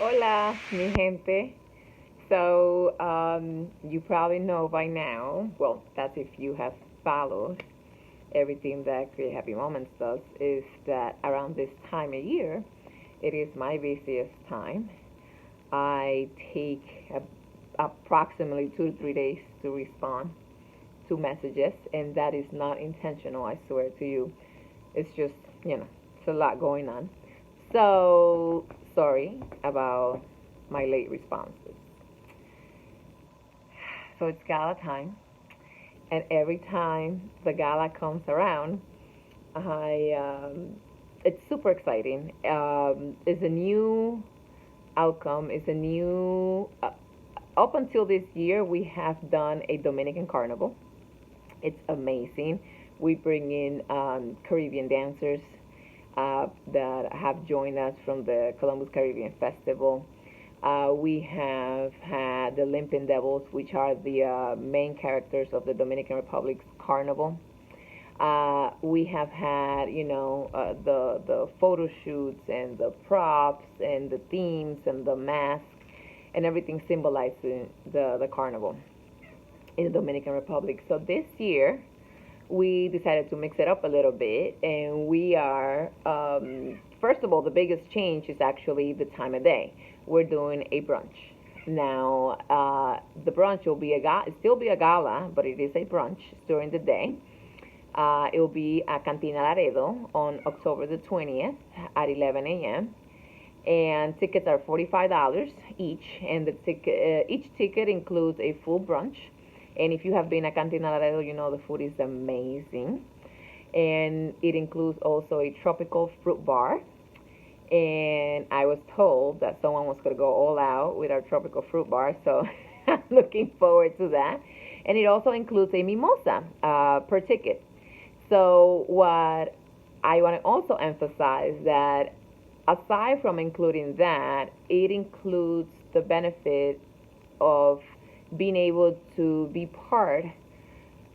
Hola, mi gente. So, you probably know by now, well, that's if you have followed everything that Create Happy Moments does, is that around this time of year, it is my busiest time. I take approximately 2 to 3 days to respond to messages, and that is not intentional, I swear to you. It's just, it's a lot going on. So, sorry about my late responses. So it's gala time, and every time the gala comes around, I it's super exciting. It's a new outcome. It's a new. Up until this year, we have done a Dominican carnival. It's amazing. We bring in Caribbean dancers that have joined us from the Columbus Caribbean Festival. We have had the Limpin' Devils, which are the main characters of the Dominican Republic's carnival. We have had, the photo shoots and the props and the themes and the masks and everything symbolizing the carnival in the Dominican Republic. So this year, we decided to mix it up a little bit, and we are, first of all, the biggest change is actually the time of day. We're doing a brunch. Now, the brunch will be still be a gala, but it is a brunch during the day. It will be at Cantina Laredo on October the 20th at 11 a.m. And tickets are $45 each, and each ticket includes a full brunch. And if you have been at Cantina Laredo, you know the food is amazing. And it includes also a tropical fruit bar. And I was told that someone was going to go all out with our tropical fruit bar, so I'm looking forward to that. And it also includes a mimosa per ticket. So what I want to also emphasize that aside from including that, it includes the benefit of being able to be part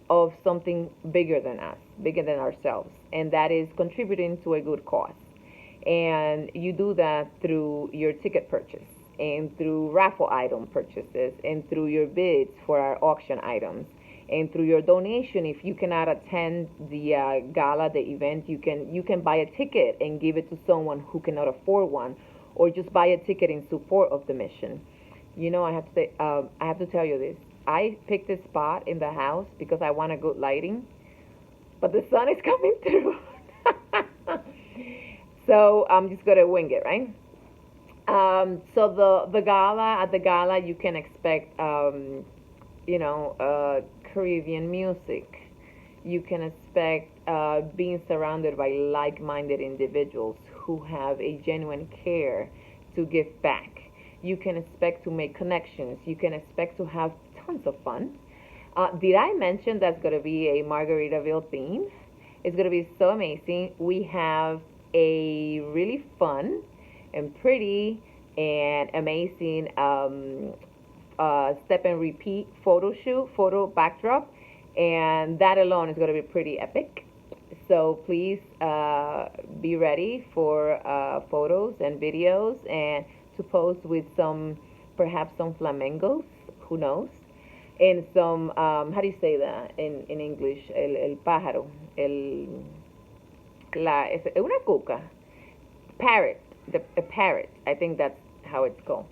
of something bigger than us, bigger than ourselves, and that is contributing to a good cause. And you do that through your ticket purchase and through raffle item purchases and through your bids for our auction items and through your donation. If you cannot attend the gala, the event, you can buy a ticket and give it to someone who cannot afford one, or just buy a ticket in support of the mission. I have to tell you this. I picked this spot in the house because I want a good lighting, but the sun is coming through. So I'm just gonna wing it, right? So the gala you can expect Caribbean music. You can expect being surrounded by like-minded individuals who have a genuine care to give back. You can expect to make connections. You can expect to have tons of fun. Did I mention that's going to be a Margaritaville theme? It's going to be so amazing. We have a really fun and pretty and amazing step and repeat photo backdrop, and that alone is going to be pretty epic. So please be ready for photos and videos and to post with perhaps some flamingos, who knows, and some, how do you say that in English? El pájaro, es una cuca, parrot, a parrot. I think that's how it's called.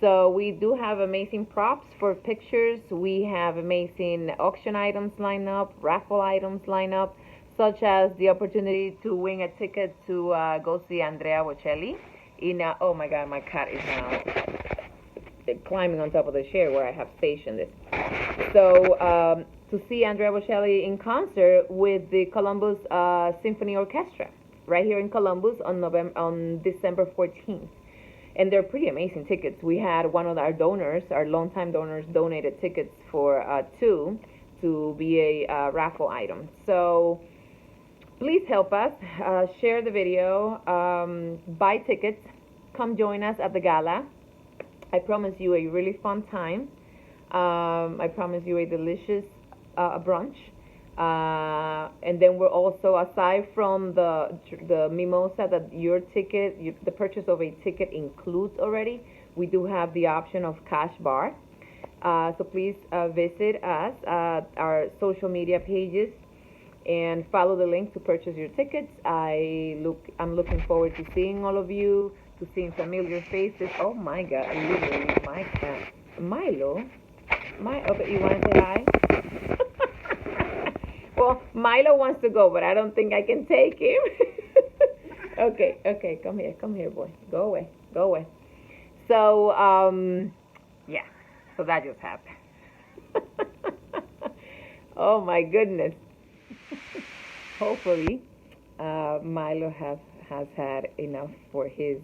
So we do have amazing props for pictures. We have amazing auction items lined up, raffle items lined up, such as the opportunity to win a ticket to go see Andrea Bocelli. Oh my God, my cat is now climbing on top of the chair where I have stationed it. So to see Andrea Bocelli in concert with the Columbus Symphony Orchestra right here in Columbus on December 14th. And they're pretty amazing tickets. We had one of our donors, our longtime donors, donated tickets for two to be a raffle item. So please help us. Share the video. Buy tickets. Come join us at the gala. I promise you a really fun time. I promise you a delicious brunch. And then we're also, aside from the mimosa that the purchase of a ticket includes already, we do have the option of cash bar. So please visit us at our social media pages and follow the link to purchase your tickets. I'm looking forward to seeing all of you, to seeing familiar faces. Oh my God, literally my cat, Mylo. Okay, you want to say hi? Well, Mylo wants to go, but I don't think I can take him. Okay, come here, boy. Go away, go away. So, yeah, so that just happened. Oh my goodness. Hopefully, Mylo has had enough for his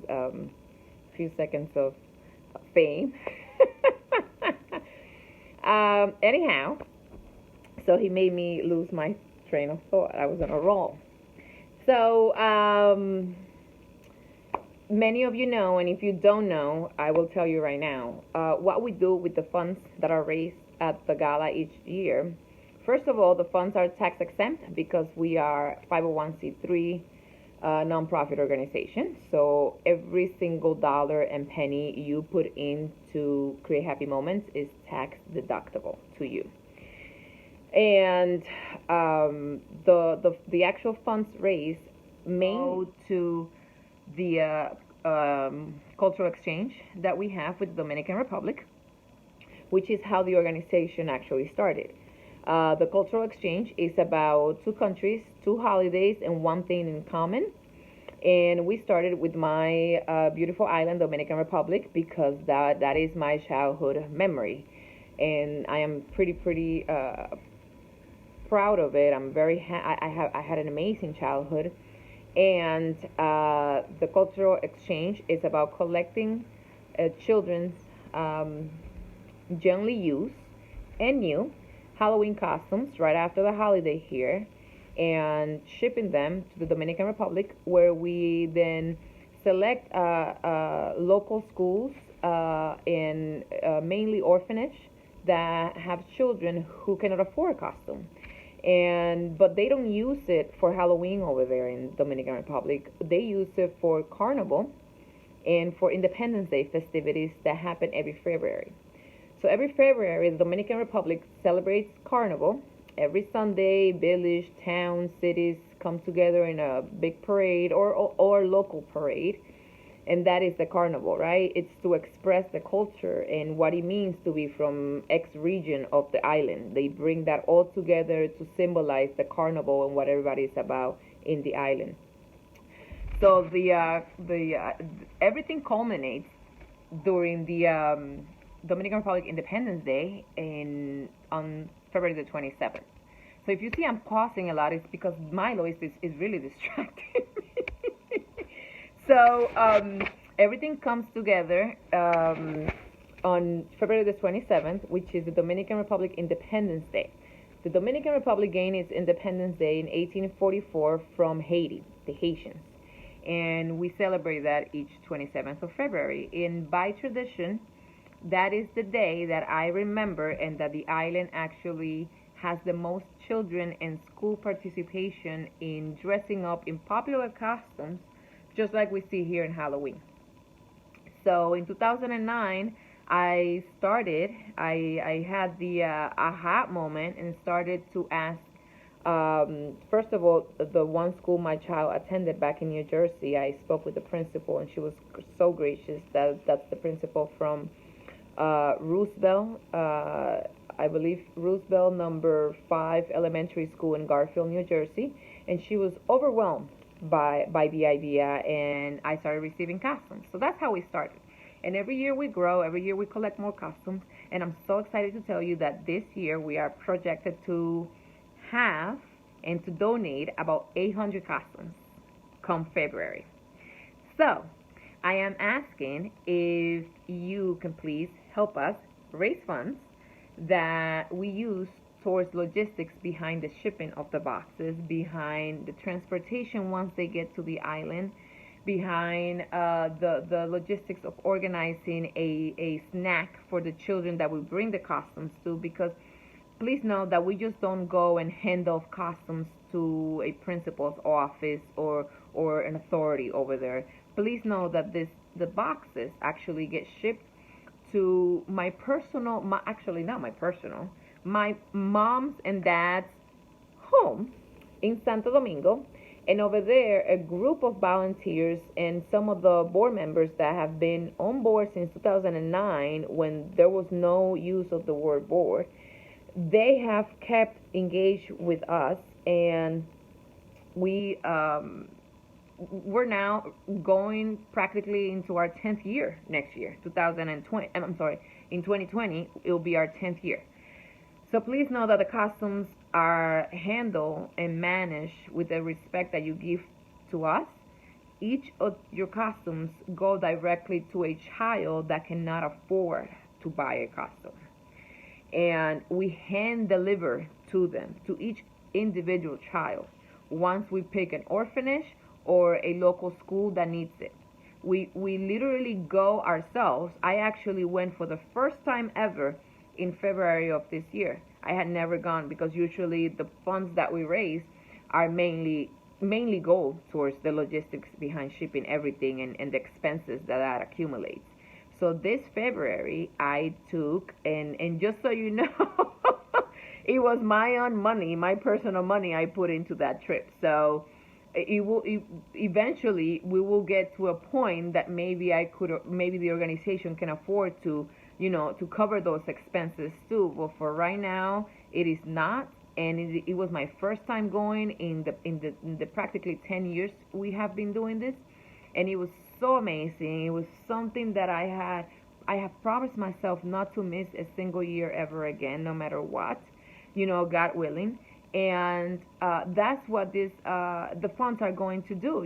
few seconds of fame. Anyhow, so he made me lose my train of thought. I was on a roll. So, many of you know, and if you don't know, I will tell you right now what we do with the funds that are raised at the gala each year. First of all, the funds are tax exempt because we are 501c3 nonprofit organization. So every single dollar and penny you put in to create happy moments is tax deductible to you. And the actual funds raised may go to the cultural exchange that we have with the Dominican Republic, which is how the organization actually started. The cultural exchange is about two countries, two holidays, and one thing in common. And we started with my beautiful island, Dominican Republic, because that is my childhood memory, and I am pretty proud of it. I'm very I had an amazing childhood, and the cultural exchange is about collecting children's generally used and new Halloween costumes right after the holiday here, and shipping them to the Dominican Republic, where we then select local schools in mainly orphanage that have children who cannot afford a costume, but they don't use it for Halloween over there in Dominican Republic. They use it for Carnival and for Independence Day festivities that happen every February. So every February, the Dominican Republic celebrates Carnival. Every Sunday, village, towns, cities come together in a big parade or local parade, and that is the Carnival, right? It's to express the culture and what it means to be from X region of the island. They bring that all together to symbolize the Carnival and what everybody is about in the island. So everything culminates during the Dominican Republic Independence Day on February the 27th. So if you see I'm pausing a lot, it's because Mylo is really distracting me. So everything comes together on February the 27th, which is the Dominican Republic Independence Day. The Dominican Republic gained its Independence Day in 1844 from Haiti, the Haitians. And we celebrate that each 27th of February. And by tradition, that is the day that I remember, and that the island actually has the most children and school participation in dressing up in popular costumes, just like we see here in Halloween. So in 2009, I had the aha moment and started to ask, first of all, the one school my child attended back in New Jersey, I spoke with the principal, and she was so gracious. That's the principal from Roosevelt, I believe Roosevelt number 5 elementary school in Garfield, New Jersey, and she was overwhelmed by the idea, and I started receiving costumes. So that's how we started. And every year we grow, every year we collect more costumes, and I'm so excited to tell you that this year we are projected to have and to donate about 800 costumes come February. So I am asking if you can please help us raise funds that we use towards logistics behind the shipping of the boxes, behind the transportation once they get to the island, behind the logistics of organizing a snack for the children that we bring the costumes to, because please know that we just don't go and hand off costumes to a principal's office or an authority over there. Please know that the boxes actually get shipped to my personal, actually not my personal, my mom's and dad's home in Santo Domingo. And over there, a group of volunteers and some of the board members that have been on board since 2009, when there was no use of the word board, they have kept engaged with us, and we're now going practically into our 10th year next year, 2020. I'm sorry, in 2020 it will be our 10th year. So please know that the costumes are handled and managed with the respect that you give to us. Each of your costumes go directly to a child that cannot afford to buy a costume. And we hand deliver to them, to each individual child, once we pick an orphanage or a local school that needs it. We literally go ourselves. I actually went for the first time ever in February of this year. I had never gone because usually the funds that we raise are mainly go towards the logistics behind shipping everything and the expenses that accumulates. So this February I took, and just so you know, it was my own money, my personal money I put into that trip. So eventually we will get to a point that maybe maybe the organization can afford to, to cover those expenses too. But for right now, it is not, and it was my first time going in the practically 10 years we have been doing this, and it was so amazing. It was something that I have promised myself not to miss a single year ever again, no matter what, God willing. And that's what the funds are going to do.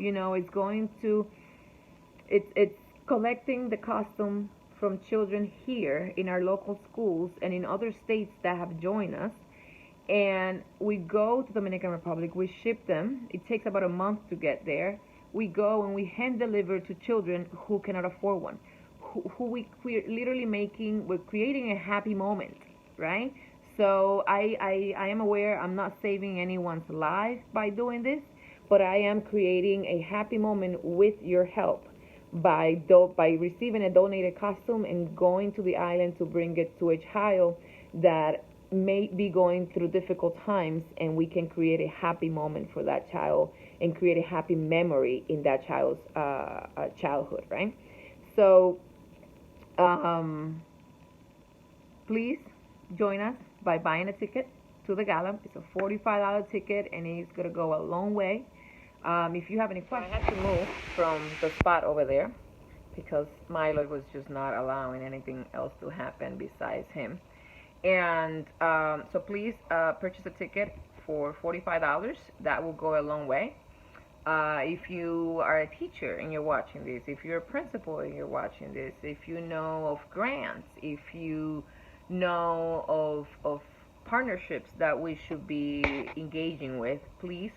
It's collecting the costume from children here in our local schools and in other states that have joined us. And we go to Dominican Republic, we ship them. It takes about a month to get there. We go and we hand deliver to children who cannot afford one, we're literally we're creating a happy moment, right? So I am aware I'm not saving anyone's life by doing this, but I am creating a happy moment with your help by receiving a donated costume and going to the island to bring it to a child that may be going through difficult times, and we can create a happy moment for that child and create a happy memory in that child's childhood, right? So please join us by buying a ticket to the gala. It's a $45 ticket, and it's going to go a long way. If you have any questions, I had to move from the spot over there because Mylo was just not allowing anything else to happen besides him. And so please purchase a ticket for $45. That will go a long way. If you are a teacher and you're watching this, if you're a principal and you're watching this, if you know of grants, if you know of partnerships that we should be engaging with, please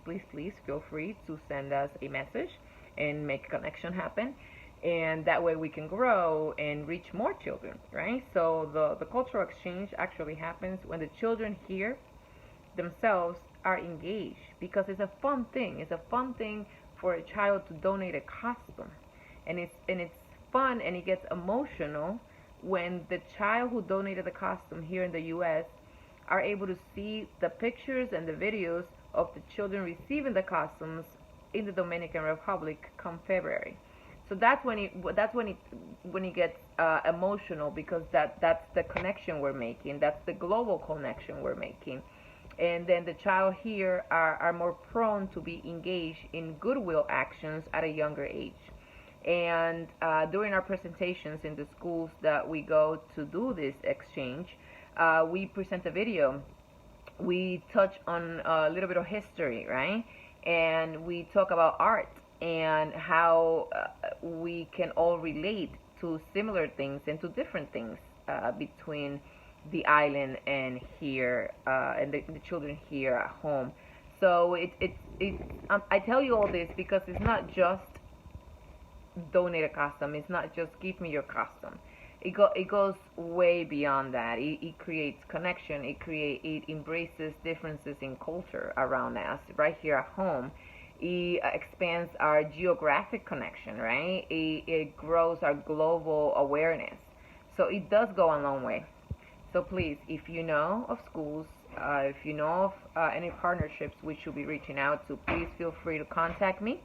feel free to send us a message and make a connection happen. And that way we can grow and reach more children, right? So the cultural exchange actually happens when the children here themselves are engaged, because it's a fun thing. It's a fun thing for a child to donate a costume, and it's fun, and it gets emotional when the child who donated the costume here in the U.S. are able to see the pictures and the videos of the children receiving the costumes in the Dominican Republic come February. So that's when it gets emotional, because that's the connection we're making. That's the global connection we're making. And then the child here are more prone to be engaged in goodwill actions at a younger age. And during our presentations in the schools that we go to do this exchange, we present a video. We touch on a little bit of history, right? And we talk about art and how we can all relate to similar things and to different things between the island and here, and the children here at home. So I tell you all this because it's not just donate a costume. It's not just give me your costume. it goes way beyond that. It creates connection. It embraces differences in culture around us right here at home. It expands our geographic connection, right? It grows our global awareness. So it does go a long way. So please, if you know of schools, if you know of any partnerships we should be reaching out to, please feel free to contact me.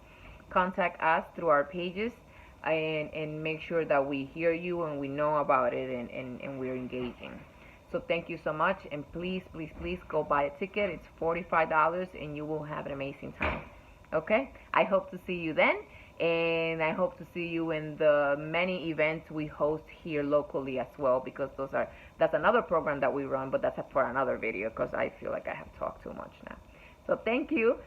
Contact us through our pages, and make sure that we hear you and we know about it, and we're engaging. So thank you so much, and please, please, please go buy a ticket. It's $45 and you will have an amazing time. Okay? I hope to see you then, and I hope to see you in the many events we host here locally as well, because that's another program that we run, but that's for another video because I feel like I have talked too much now. So thank you.